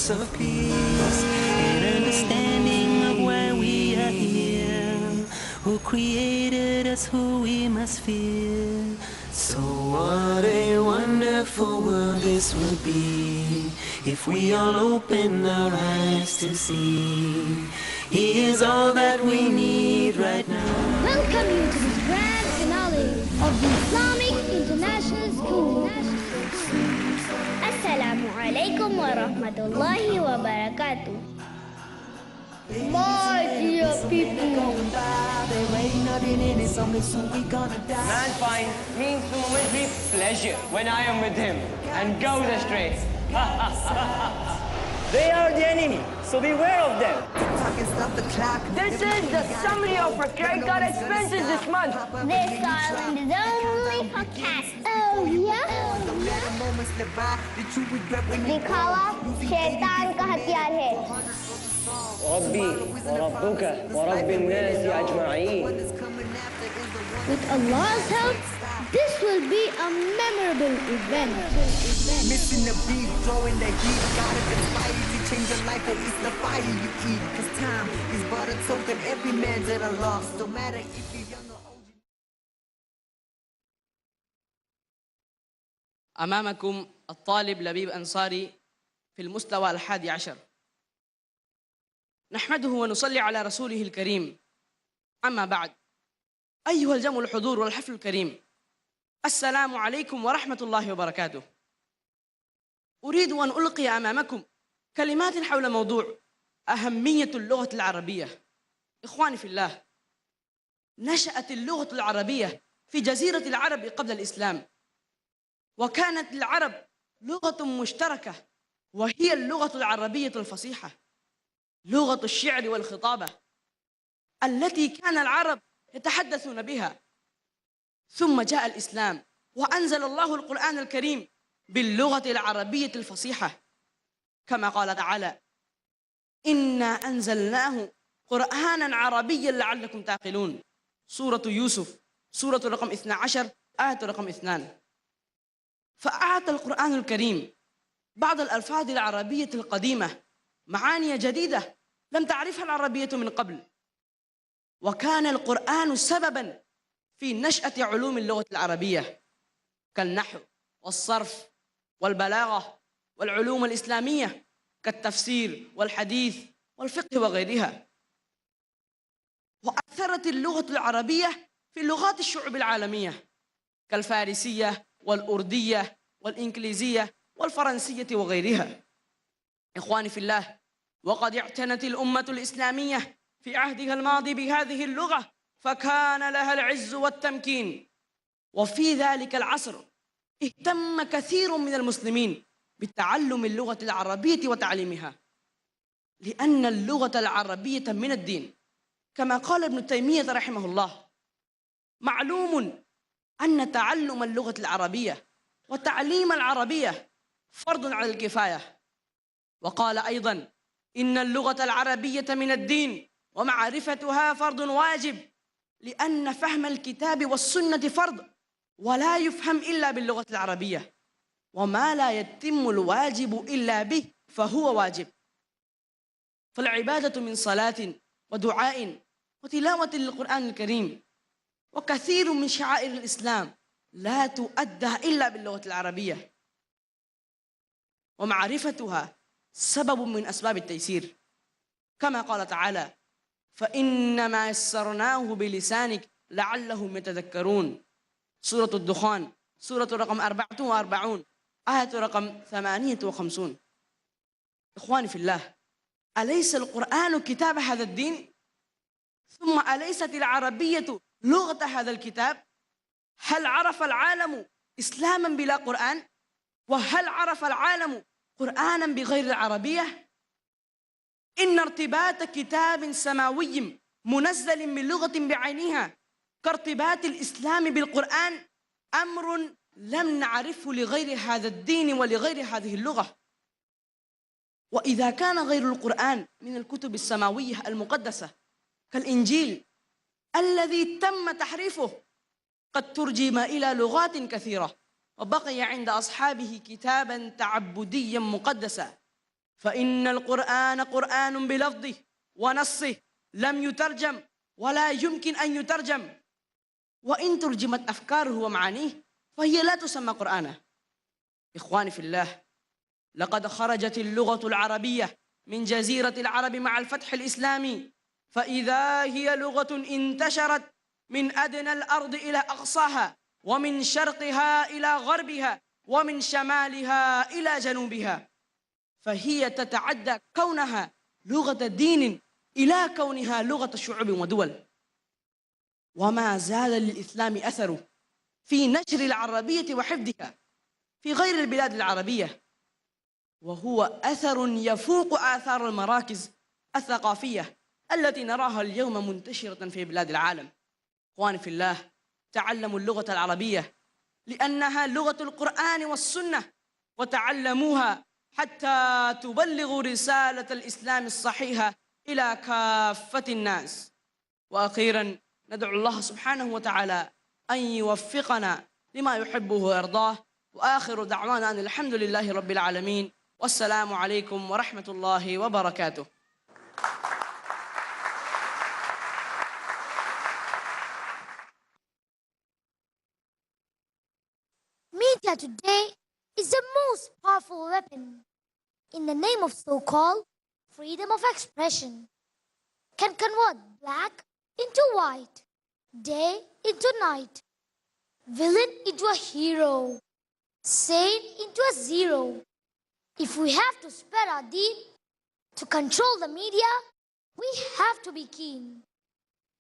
of peace and understanding of why we are here, who created us, who we must fear. So what a wonderful world this would be if we all open our eyes to see. He is all that we need right now. Welcome you to this grand finale of the Islamic International School. Assalamu alaikum wa rahmatullahi wa barakatuh. My dear people, Man finds means momentary pleasure when I am with him and goes astray. They are the enemy, so beware of them. This is the summary of our credit card expenses this month. this island is only for cats. Oh yeah? दिखावा शैतान का हथियार है. ربي وربك ورب الناس أجمعين. With Allah's help, this will be a memorable event. Missing the beat, throwing the heat, gotta conspire to change your life, or it's the fire you eat. Cause time is but a token, every man's at a loss, no matter if you're young or old. أمامكم الطالب لبيب أنصاري في المستوى 11. نحمده ونصلي على رسوله الكريم. أما بعد، أيها الجمع الحضور والحفل الكريم، السلام عليكم ورحمة الله وبركاته. أريد أن ألقي أمامكم كلمات حول موضوع أهمية اللغة العربية. إخواني في الله، نشأت اللغة العربية في جزيرة العرب قبل الإسلام، وكانت للعرب لغة مشتركة وهي اللغة العربية الفصيحة، لغة الشعر والخطابة التي كان العرب يتحدثون بها. ثم جاء الإسلام وأنزل الله القرآن الكريم باللغة العربية الفصيحة، كما قال تعالى: إنا أنزلناه قرآنا عربيا لعلكم تعقلون. سورة يوسف، سورة رقم 12، آية رقم 2. فأعطى القرآن الكريم بعض الألفاظ العربية القديمة معاني جديدة لم تعرفها العربية من قبل، وكان القرآن سبباً في نشأة علوم اللغة العربية كالنحو والصرف والبلاغة والعلوم الإسلامية كالتفسير والحديث والفقه وغيرها. وأثرت اللغة العربية في لغات الشعوب العالمية كالفارسية والأردية والإنجليزية والفرنسية وغيرها. إخواني في الله، وقد اعتنت الأمة الإسلامية في عهدها الماضي بهذه اللغة فكان لها العز والتمكين. وفي ذلك العصر اهتم كثير من المسلمين بتعلم اللغة العربية وتعليمها، لأن اللغة العربية من الدين، كما قال ابن تيمية رحمه الله: معلوم أن تعلم اللغة العربية وتعليم العربية فرض على الكفاية. وقال أيضاً: إن اللغة العربية من الدين ومعرفتها فرض واجب، لأن فهم الكتاب والسنة فرض ولا يفهم إلا باللغة العربية، وما لا يتم الواجب إلا به فهو واجب. فالعبادة من صلاة ودعاء وتلاوة للقرآن الكريم وكثير من شعائر الإسلام لا تؤدى إلا باللغة العربية، ومعرفتها سبب من أسباب التيسير، كما قال تعالى: فإنما يسرناه بلسانك لعلهم يتذكرون. سورة الدخان، سورة رقم 44، آية رقم 58. إخواني في الله، أليس القرآن كتاب هذا الدين؟ ثم أليست العربية لغة هذا الكتاب؟ هل عرف العالم إسلاما بلا قرآن؟ وهل عرف العالم قرآنا بغير العربية؟ إن ارتباط كتاب سماوي منزل من لغة بعينها كارتباط الإسلام بالقرآن أمر لم نعرفه لغير هذا الدين ولغير هذه اللغة. وإذا كان غير القرآن من الكتب السماوية المقدسة كالإنجيل الذي تم تحريفه قد ترجم إلى لغات كثيرة، وبقي عند أصحابه كتابا تعبديا مقدسا، فإن القرآن قرآن بلفظه ونصه لم يترجم ولا يمكن أن يترجم، وإن ترجمت أفكاره ومعانيه فهي لا تسمى قرآنا. إخواني في الله، لقد خرجت اللغة العربية من جزيرة العرب مع الفتح الإسلامي، فإذا هي لغة انتشرت من أدنى الأرض إلى أقصاها، ومن شرقها إلى غربها، ومن شمالها إلى جنوبها، فهي تتعدى كونها لغة دين إلى كونها لغة شعوب ودول. وما زال للإسلام أثره في نشر العربية وحفظها في غير البلاد العربية، وهو أثر يفوق آثار المراكز الثقافية التي نراها اليوم منتشرة في بلاد العالم. إخواني في الله، تعلموا اللغة العربية لأنها لغة القرآن والسنة، وتعلموها حتى تبلغوا رسالة الإسلام الصحيحة إلى كافة الناس. وأخيراً ندعو الله سبحانه وتعالى أن يوفقنا لما يحبه ويرضاه، وآخر دعوانا أن الحمد لله رب العالمين، والسلام عليكم ورحمة الله وبركاته. Media today is the most powerful weapon in the name of so-called freedom of expression. Can convert black into white, day into night, villain into a hero, saint into a zero. If we have to spread our deen, to control the media, we have to be keen.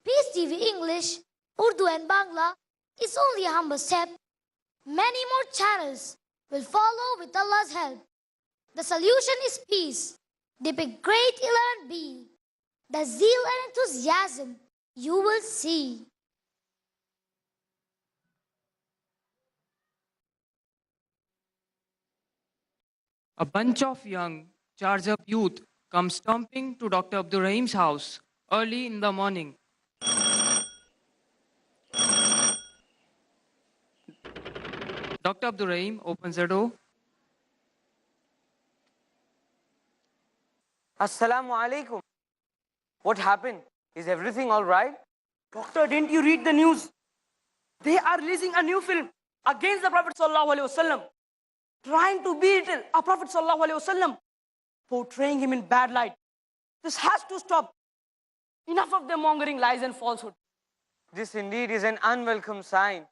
Peace TV English, Urdu and Bangla is only a humble step. Many more channels will follow with Allah's help. The solution is peace. Depict grade 11B. The zeal and enthusiasm you will see. A bunch of young, charged up youth come stomping to Dr. Abdul Rahim's house early in the morning. Dr. Abdul Rahim opens the door. Assalamu alaikum. What happened? Is everything all right? Doctor, didn't you read the news? They are releasing a new film against the Prophet ﷺ, trying to belittle our Prophet ﷺ, portraying him in bad light. This has to stop. Enough of them mongering lies and falsehood. This indeed is an unwelcome sign.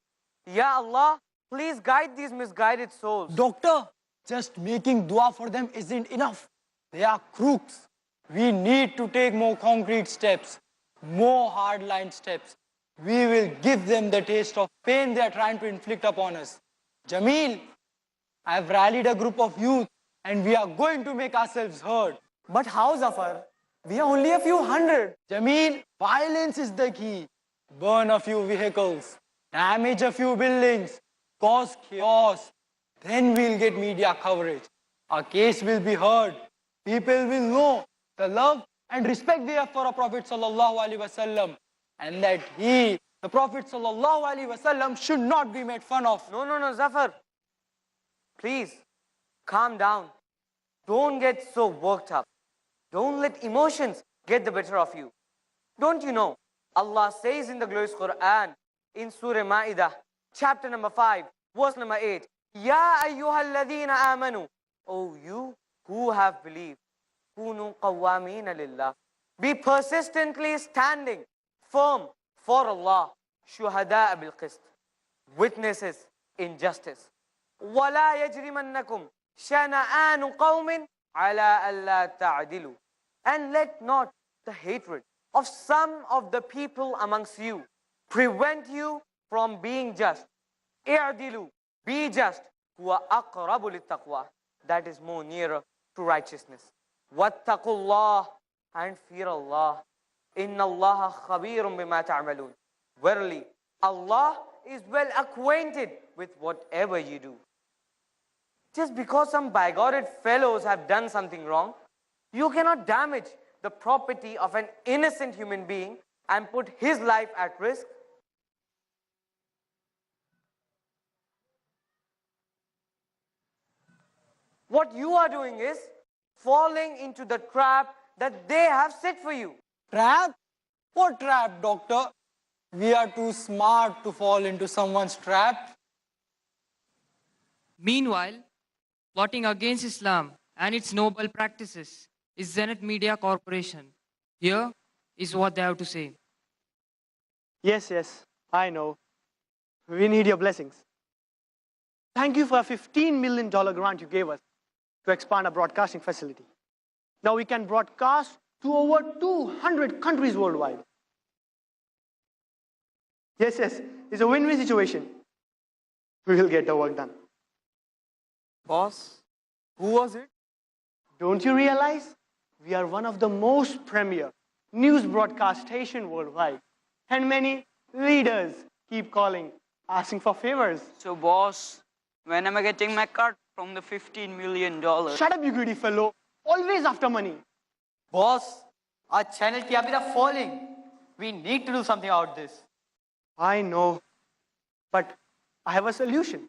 Ya Allah, please guide these misguided souls. Doctor, just making dua for them isn't enough. They are crooks. We need to take more concrete steps, more hardline steps. We will give them the taste of pain they are trying to inflict upon us. Jameel, I have rallied a group of youth and we are going to make ourselves heard. But how, Zafar? We are only a few hundred. Jameel, violence is the key. Burn a few vehicles, damage a few buildings, cause chaos. Then we'll get media coverage. Our case will be heard. People will know the love and respect they have for our Prophet ﷺ, and that he, the Prophet ﷺ, should not be made fun of. No, Zafar. Please, calm down. Don't get so worked up. Don't let emotions get the better of you. Don't you know, Allah says in the glorious Quran, in Surah Ma'idah, chapter number 5, verse number 8, Ya ayyuhalladhina amanu, O you who have believed, kunu qawwamina lillah. Be persistently standing firm for Allah, shuhada'a bil qist, witnesses in justice. وَلَا يَجْرِمَنَّكُمْ شَنَآنُ قَوْمٍ عَلَىٰ أَلَّا تَعْدِلُوا. And let not the hatred of some of the people amongst you prevent you from being just. اعدلوا, be just. هُوَ أَقْرَبُ لِلتَّقْوَى. That is more nearer to righteousness. وَاتَّقُوا اللَّهِ, and fear Allah. إِنَّ اللَّهَ خَبِيرٌ بِمَا تَعْمَلُونَ. Verily, Allah is well acquainted with whatever you do. Just because some bigoted fellows have done something wrong, you cannot damage the property of an innocent human being and put his life at risk. What you are doing is falling into the trap that they have set for you. Trap? What trap, doctor? We are too smart to fall into someone's trap. Meanwhile, plotting against Islam and its noble practices is Zenith Media Corporation. Here is what they have to say. Yes, I know. We need your blessings. Thank you for a $15 million grant you gave us to expand our broadcasting facility. Now we can broadcast to over 200 countries worldwide. Yes, it's a win-win situation. We will get the work done. Boss, who was it? Don't you realize? We are one of the most premier news broadcast station worldwide. And many leaders keep calling, asking for favors. So boss, when am I getting my cut from the $15 million? Shut up, you greedy fellow. Always after money. Boss, our channel TRPs are falling. We need to do something about this. I know, but I have a solution.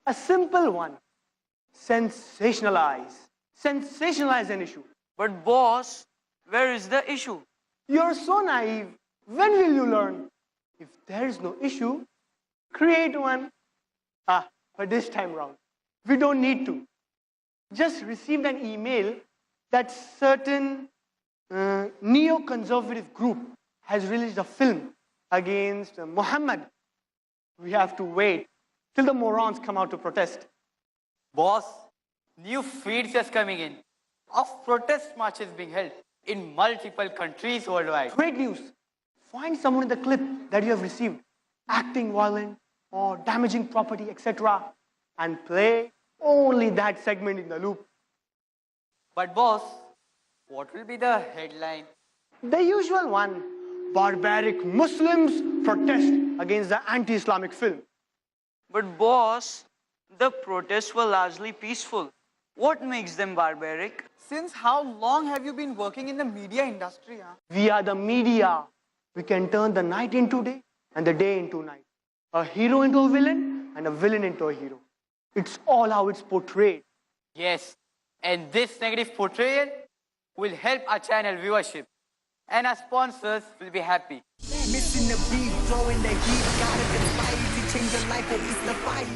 A simple one. Sensationalize. Sensationalize an issue. But boss, where is the issue? You're so naive. When will you learn? If there is no issue, create one. But this time round, we don't need to. Just received an email that certain neo-conservative group has released a film against Muhammad. We have to wait till the morons come out to protest. Boss, new feeds is coming in of protest marches being held in multiple countries worldwide. Great news. Find someone in the clip that you have received acting violent or damaging property, etc. and play only that segment in the loop. But boss, what will be the headline? The usual one. Barbaric Muslims protest against the anti-Islamic film. But boss, the protests were largely peaceful. What makes them barbaric? Since how long have you been working in the media industry? We are the media. We can turn the night into day and the day into night. A hero into a villain and a villain into a hero. It's all how it's portrayed. Yes, and this negative portrayal will help our channel viewership. And our sponsors will be happy. Missing the beat, throwing the heat, gotta conspire to change your life or it's the fight.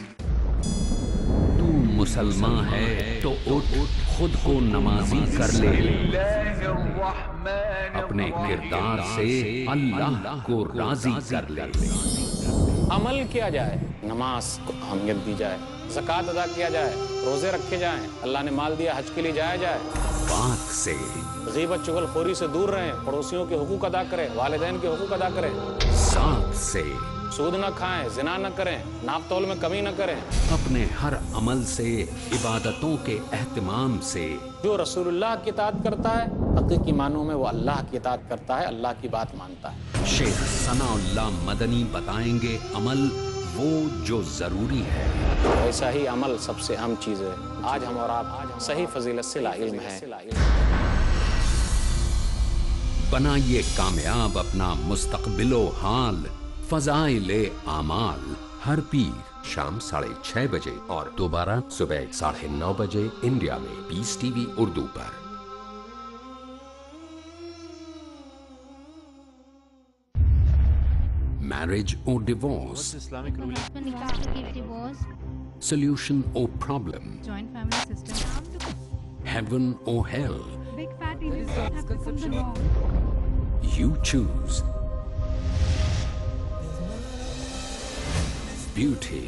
तू मुसलमान है तो उठ खुद को नमाजी कर ले, अपने किरदार से अल्लाह को राजी कर ले। अमल किया जाए, नमाज को अहमियत दी जाए, ज़कात अदा किया जाए, रोजे रखे जाएं, अल्लाह ने माल दिया हज के लिए जाया जाए। बात से ग़ीबत चुगलखोरी से दूर रहें, पड़ोसियों के हुकूक अदा करें, वालिदैन के हुकूक अदा करें। साथ से सूद न खाएं, जिना न करें, नाप तौल में कमी न करें। अपने हर अमल से, इबादतों के एहतिमाम से, जो रसूलुल्लाह की इताअत करता है, हकीकी मानों में वो अल्लाह की इताअत करता है, अल्लाह की बात मानता है। शेख सनाउल्लाह मदनी बताएंगे अमल वो जो जरूरी है। ऐसा ही अमल सबसे अहम चीज़ है। आज हम और आप सही फजीलत से लाइल्म हैं। बनाइए कामयाब अपना मुस्तकबिलो हाल, फज़ाइले आमाल। हर पीर शाम 6:30 बजे और दोबारा सुबह 9:30 बजे इंडिया में पीस टीवी उर्दू पर। Marriage or divorce? Islamic ruling. Divorce. Solution or problem? Joint family system. Heaven or hell? Big fat images have become the norm. You choose. Beauty,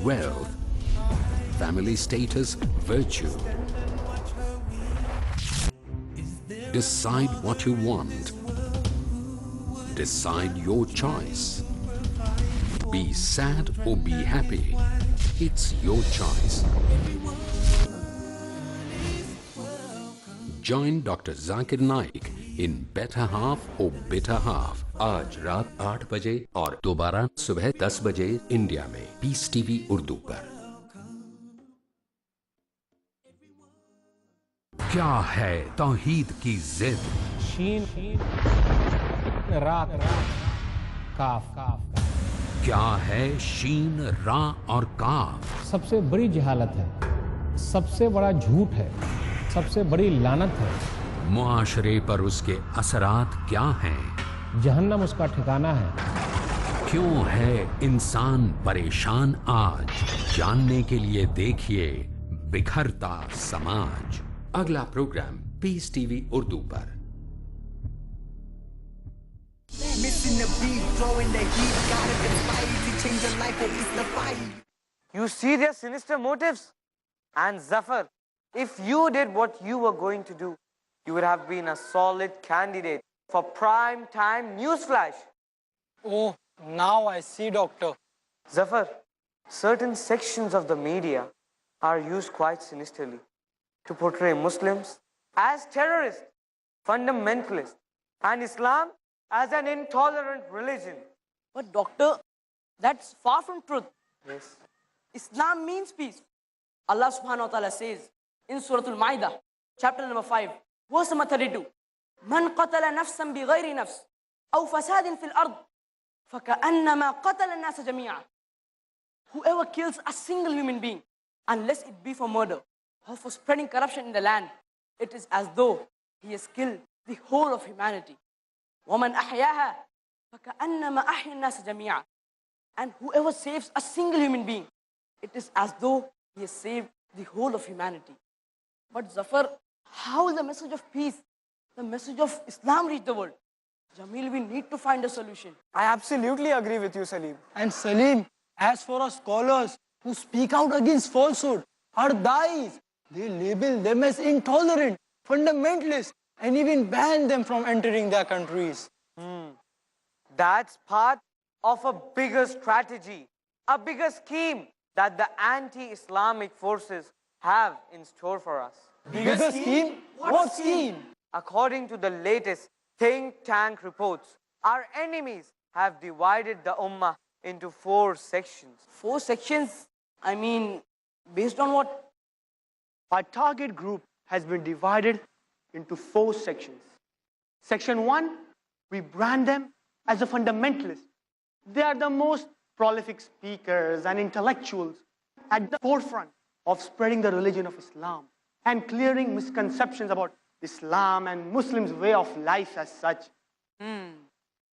wealth, family status, virtue. Decide what you want. Decide your choice. Be sad or be happy. It's your choice. Join Dr. Zakir Naik in Better Half or Bitter Half. आज रात 8 बजे और दोबारा सुबह 10 बजे India में piece TV Urdu पर। क्या है तौहीद की जिद? शीन रा काफ। क्या है शीन रा और काफ? सबसे बड़ी जहालत है, सबसे बड़ा झूठ है सबसे बड़ी लानत है। मुआशरे पर उसके असरात क्या हैं? जहन्नम उसका ठिकाना है। क्यों है इंसान परेशान आज? जानने के लिए देखिए बिखरता समाज। अगला प्रोग्राम पीस टीवी उर्दू पर। Missing the beat, throwing the heat, gotta conspire to change your life or it's the fight. You see their sinister motives? And Zafar, if you did what you were going to do, you would have been a solid candidate for prime time newsflash. Oh, now I see, Doctor. Zafar, certain sections of the media are used quite sinisterly to portray Muslims as terrorists, fundamentalists, and Islam as an intolerant religion. But doctor, that's far from truth. Yes. Islam means peace. Allah subhanahu wa ta'ala says in Surah Al-Ma'idah, chapter number 5, verse number 32, من قتل نفسا بغير نفس أو فساد في الأرض فكأنما قتل الناس جميعا. Whoever kills a single human being, unless it be for murder or for spreading corruption in the land, it is as though he has killed the whole of humanity. وَمَنْ أَحْيَاهَا فَكَأَنَّمَا أَحْيَا النَّاسَ جَمِيعًا. And whoever saves a single human being, it is as though he has saved the whole of humanity. But Zafar, how will the message of peace, the message of Islam reach the world? Jamil, we need to find a solution. I absolutely agree with you, Salim. And Salim, as for our scholars who speak out against falsehood, our dais, they label them as intolerant, fundamentalist, and even ban them from entering their countries. That's part of a bigger strategy, a bigger scheme that the anti-Islamic forces have in store for us. Bigger scheme? What scheme? According to the latest think tank reports, our enemies have divided the Ummah into 4 sections. 4 sections? I mean, based on what? Our target group has been divided into 4 sections. Section 1, we brand them as a fundamentalist. They are the most prolific speakers and intellectuals at the forefront of spreading the religion of Islam and clearing misconceptions about Islam and Muslims' way of life as such.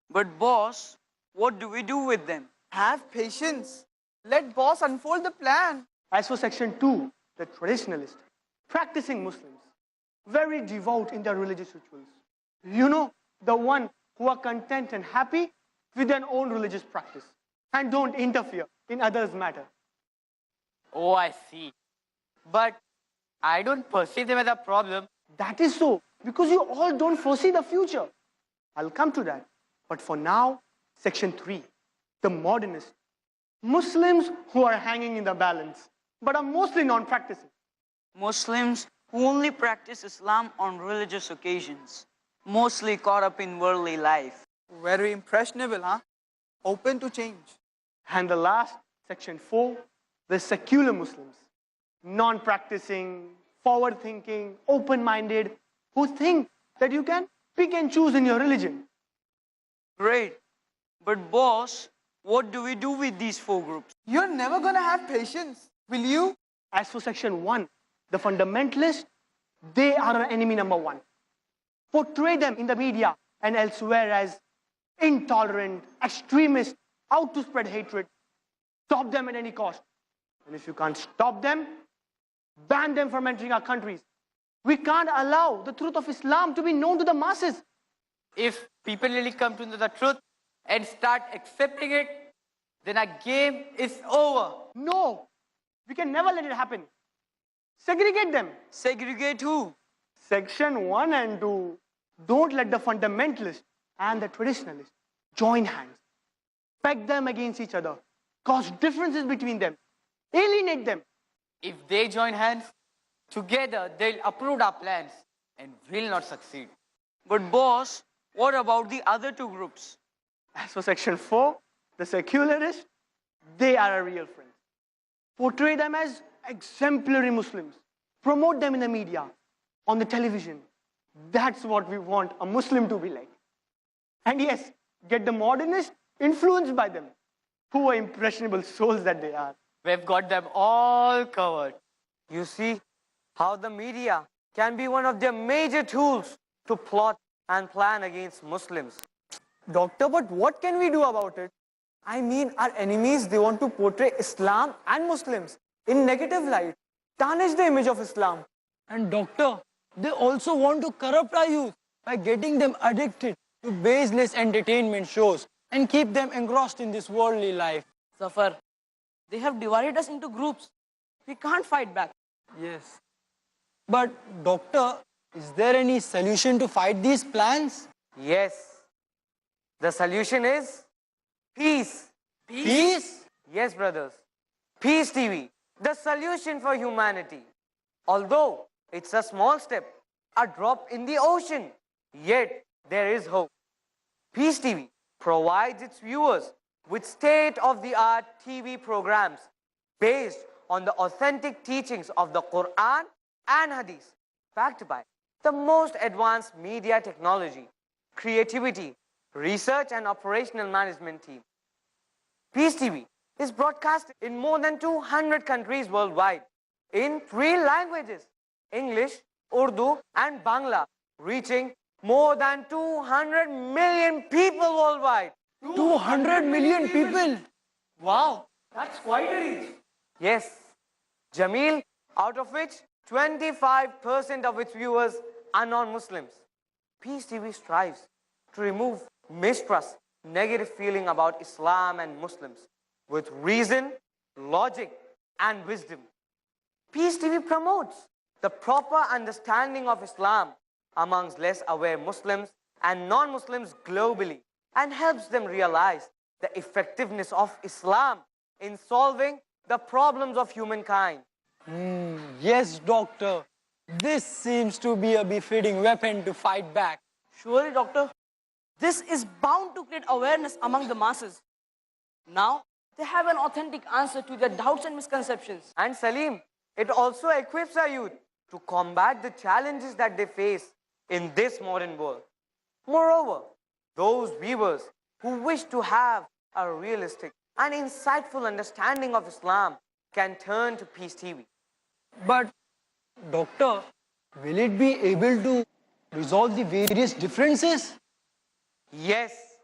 But boss, what do we do with them? Have patience. Let boss unfold the plan. As for section 2, the traditionalist, practicing Muslims, very devout in their religious rituals. You know, the one who are content and happy with their own religious practice and don't interfere in others' matter. Oh, I see. But I don't perceive them as a problem. That is so, because you all don't foresee the future. I'll come to that. But for now, section 3, the modernist, Muslims who are hanging in the balance, but are mostly non-practicing. Muslims who only practice Islam on religious occasions, mostly caught up in worldly life. Very impressionable, huh? Open to change. And the last, section 4, the secular Muslims, non-practicing, forward-thinking, open-minded, who think that you can pick and choose in your religion. Great. But boss, what do we do with these 4 groups? You're never gonna have patience, will you? As for section 1, the fundamentalists, they are our enemy number 1. Portray them in the media and elsewhere as intolerant, extremists, out to spread hatred. Stop them at any cost. And if you can't stop them, ban them from entering our countries. We can't allow the truth of Islam to be known to the masses. If people really come to know the truth and start accepting it, then our game is over. No, we can never let it happen. Segregate them. Segregate who? Section 1 and 2. Don't let the fundamentalists and the traditionalists join hands. Peg them against each other. Cause differences between them. Alienate them. If they join hands, together they'll uproot our plans and will not succeed. But boss, what about the other 2 groups? As for section 4, the secularists, they are our real friends. Portray them as exemplary Muslims. Promote them in the media, on the television. That's what we want a Muslim to be like. And yes, get the modernists influenced by them. Who are impressionable souls that they are. We've got them all covered. You see how the media can be one of their major tools to plot and plan against Muslims. Doctor, but what can we do about it? I mean, our enemies, they want to portray Islam and Muslims in negative light, tarnish the image of Islam. And doctor, they also want to corrupt our youth by getting them addicted to baseless entertainment shows and keep them engrossed in this worldly life. Safar, they have divided us into groups. We can't fight back. Yes. But doctor, is there any solution to fight these plans? Yes. The solution is peace. Peace? Yes, brothers. Peace TV, the solution for humanity. Although it's a small step, a drop in the ocean, yet there is hope. Peace TV provides its viewers with state-of-the-art TV programs based on the authentic teachings of the Quran and Hadith, backed by the most advanced media technology, creativity, research and operational management team. Peace TV is broadcast in more than 200 countries worldwide in 3 languages, English, Urdu and Bangla, reaching more than 200 million people worldwide. 200 million people? Wow, that's quite a reach. Yes, Jamil, out of which 25% of its viewers are non-Muslims. Peace TV strives to remove mistrust, negative feeling about Islam and Muslims with reason, logic and wisdom. Peace TV promotes the proper understanding of Islam amongst less aware Muslims and non-Muslims globally and helps them realize the effectiveness of Islam in solving the problems of humankind. Yes, doctor. This seems to be a befitting weapon to fight back. Surely, doctor, this is bound to create awareness among the masses. Now, they have an authentic answer to their doubts and misconceptions. And Salim, it also equips our youth to combat the challenges that they face in this modern world. Moreover, those viewers who wish to have a realistic and insightful understanding of Islam can turn to Peace TV. But, doctor, will it be able to resolve the various differences? Yes.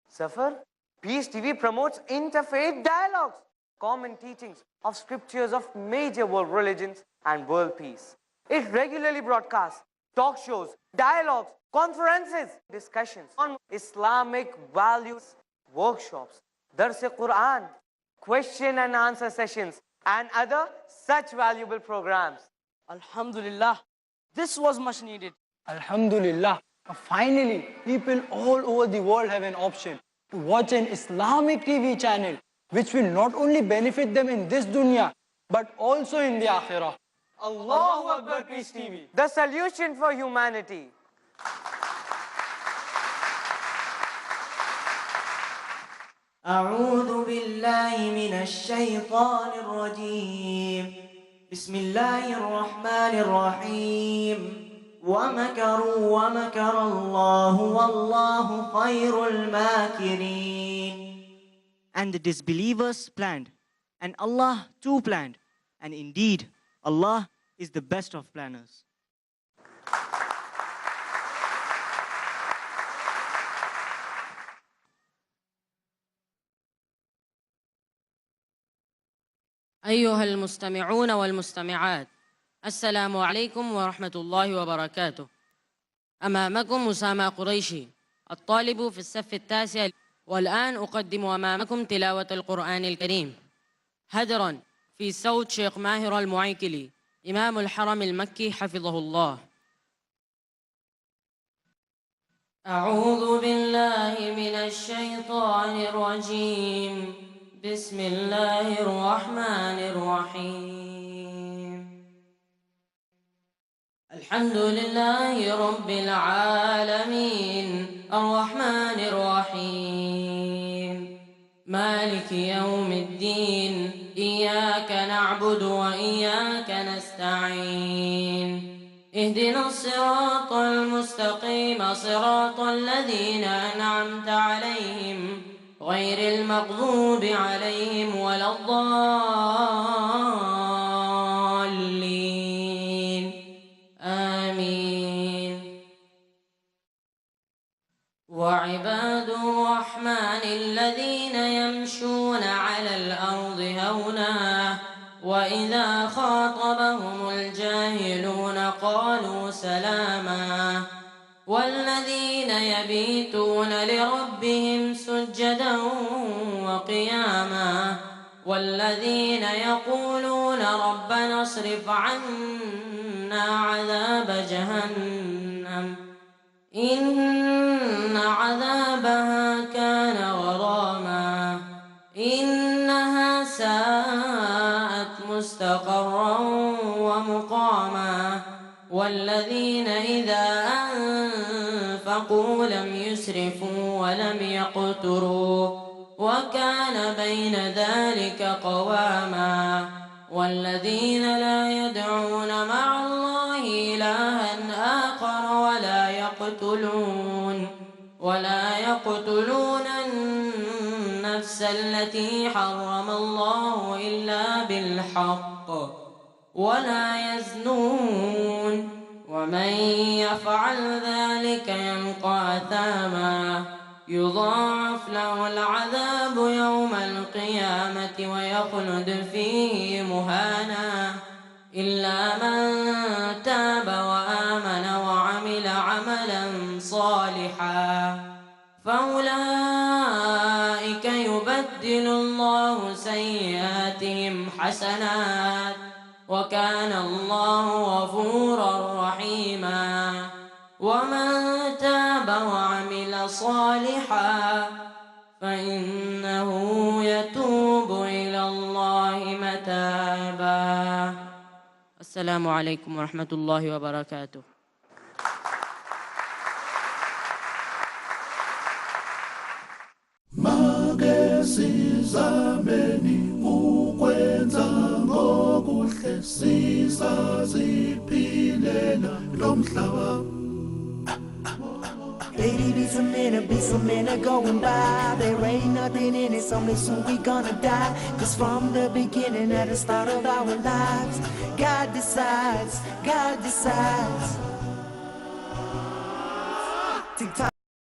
Safar, Peace TV promotes interfaith dialogues, common teachings of scriptures of major world religions and world peace. It regularly broadcasts talk shows, dialogues, conferences, discussions on Islamic values, workshops, Dars-e-Quran, question and answer sessions, and other such valuable programs. Alhamdulillah, this was much needed. Alhamdulillah, finally, people all over the world have an option to watch an Islamic TV channel which will not only benefit them in this dunya, but also in the akhirah. Allahu Akbar, Peace TV. The solution for humanity. أعوذ بالله من الشيطان الرجيم بسم الله الرحمن الرحيم ومكروا ومكر الله والله خير الماكرين. And the disbelievers planned, and Allah too planned, and indeed Allah is the best of planners. أيها المستمعون والمستمعات، السلام عليكم ورحمة الله وبركاته. أمامكم أسامة قريشي، الطالب في الصف التاسع، والآن أقدم أمامكم تلاوة القرآن الكريم هدرا في صوت شيخ ماهر المعيكلي إمام الحرم المكي حفظه الله. أعوذ بالله من الشيطان الرجيم بسم الله الرحمن الرحيم الحمد لله رب العالمين الرحمن الرحيم مالك يوم الدين إياك نعبد وإياك نستعين اهدنا الصراط المستقيم صراط الذين أنعمت عليهم غير المغضوب عليهم ولا الضالين وعباد الرحمن الذين يمشون على الأرض هونا وإذا خاطبهم الجاهلون قالوا سلاما والذين يبيتون لربهم سجدا وقياما والذين يقولون ربنا اصرف عنا عذاب جهنم إن عذابها كان غراما إنها ساءت مستقرا ومقاما والذين إذا أنفقوا لم يسرفوا ولم يقتروا وكان بين ذلك قواما والذين لا يدعون مع الله إلها آخر ولا يقتلون النفس التي حرم الله إلا بالحق ولا يزنون ومن يفعل ذلك يلقى أثاما يضاعف له العذاب يوم القيامة ويخلد فيه مهانا إلا من تاب وآمن وعمل عملا صالحا فأولئك يبدل الله سيئاتهم حسنات وكان الله غفورا رحيما ومن تاب وعمل صالحا فإنه يتوب إلى الله متابا. السلام عليكم ورحمة الله وبركاته. Sizameni ukwenza ngokuhle sizaziphilela lo mhlaba. Lady, be some men are going by. There ain't nothing in it, only soon we gonna die. Cause from the beginning, at the start of our lives, God decides.